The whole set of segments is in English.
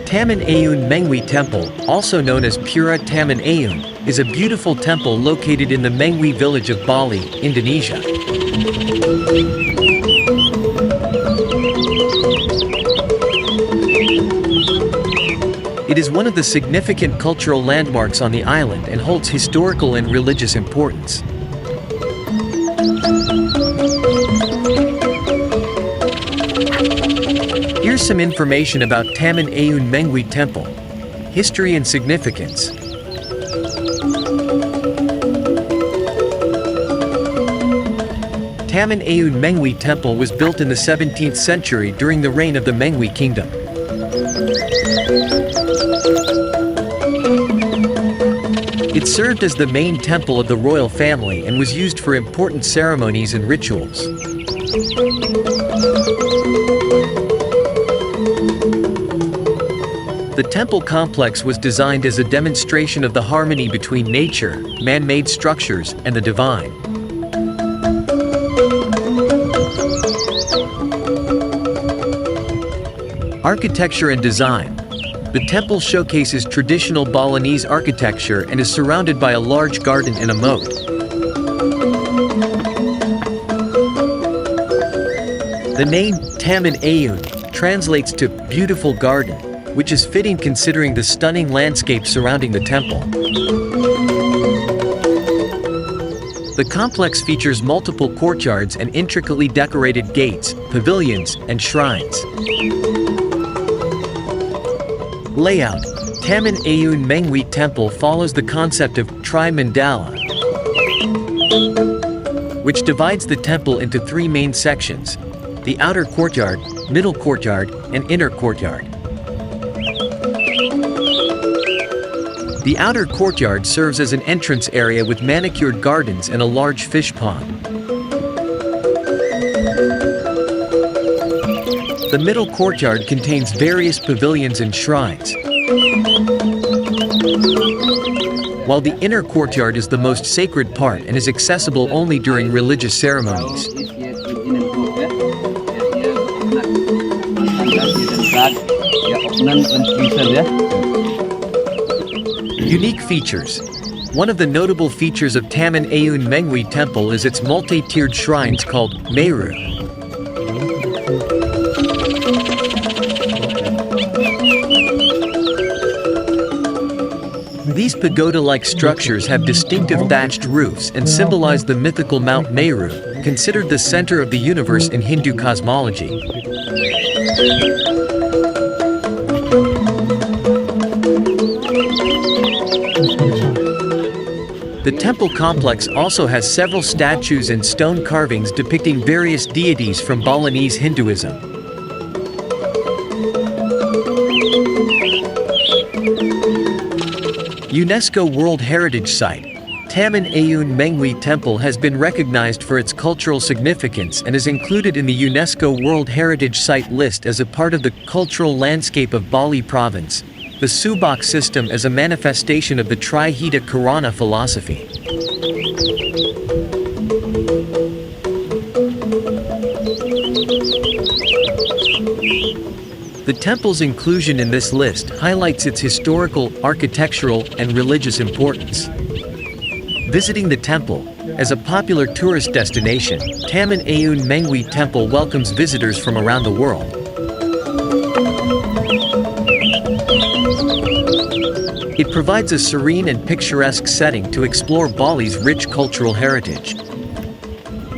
Taman Ayun Mengwi Temple, also known as Pura Taman Ayun, is a beautiful temple located in the Mengwi village of Bali, Indonesia. It is one of the significant cultural landmarks on the island and holds historical and religious importance. Here's some information about Taman Ayun Mengwi Temple. History and significance. Taman Ayun Mengwi Temple was built in the 17th century during the reign of the Mengwi Kingdom. It served as the main temple of the royal family and was used for important ceremonies and rituals. The temple complex was designed as a demonstration of the harmony between nature, man-made structures, and the divine. Architecture and design. The temple showcases traditional Balinese architecture and is surrounded by a large garden and a moat. The name Taman Ayun translates to beautiful garden, which is fitting considering the stunning landscape surrounding the temple. The complex features multiple courtyards and intricately decorated gates, pavilions, and shrines. Layout. Taman Ayun Mengwi Temple follows the concept of Tri-Mandala, which divides the temple into three main sections: the outer courtyard, middle courtyard, and inner courtyard. The outer courtyard serves as an entrance area with manicured gardens and a large fish pond. The middle courtyard contains various pavilions and shrines, while the inner courtyard is the most sacred part and is accessible only during religious ceremonies. Unique features. One of the notable features of Taman Ayun Mengwi Temple is its multi-tiered shrines called Meru. These pagoda-like structures have distinctive thatched roofs and symbolize the mythical Mount Meru, considered the center of the universe in Hindu cosmology. The temple complex also has several statues and stone carvings depicting various deities from Balinese Hinduism. UNESCO World Heritage Site. Taman Ayun Mengwi Temple has been recognized for its cultural significance and is included in the UNESCO World Heritage Site list as a part of the cultural landscape of Bali Province. The Subak system is a manifestation of the Trihita Karana philosophy. The temple's inclusion in this list highlights its historical, architectural, and religious importance. Visiting the temple. As a popular tourist destination, Taman Ayun Mengwi Temple welcomes visitors from around the world. It provides a serene and picturesque setting to explore Bali's rich cultural heritage.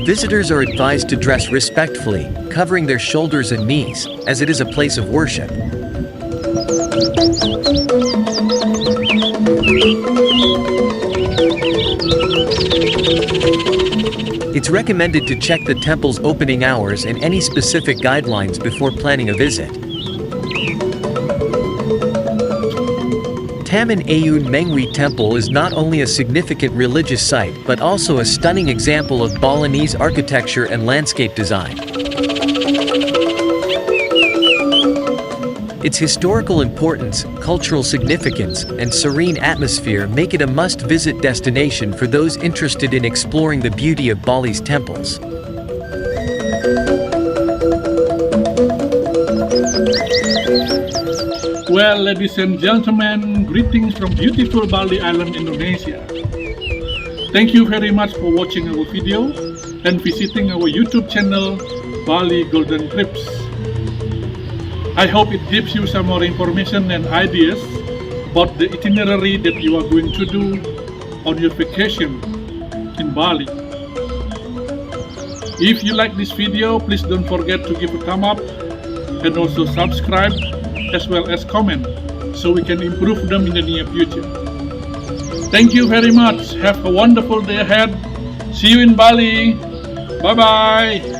Visitors are advised to dress respectfully, covering their shoulders and knees, as it is a place of worship. It's recommended to check the temple's opening hours and any specific guidelines before planning a visit. Taman Ayun Mengwi Temple is not only a significant religious site but also a stunning example of Balinese architecture and landscape design. Its historical importance, cultural significance, and serene atmosphere make it a must-visit destination for those interested in exploring the beauty of Bali's temples. Well, ladies and gentlemen, greetings from beautiful Bali Island, Indonesia. Thank you very much for watching our video and visiting our YouTube channel, Bali Golden Trips. I hope it gives you some more information and ideas about the itinerary that you are going to do on your vacation in Bali. If you like this video, please don't forget to give a thumb up and also subscribe as well as comment so we can improve them in the near future. Thank you very much. Have a wonderful day ahead. See you in Bali. Bye bye.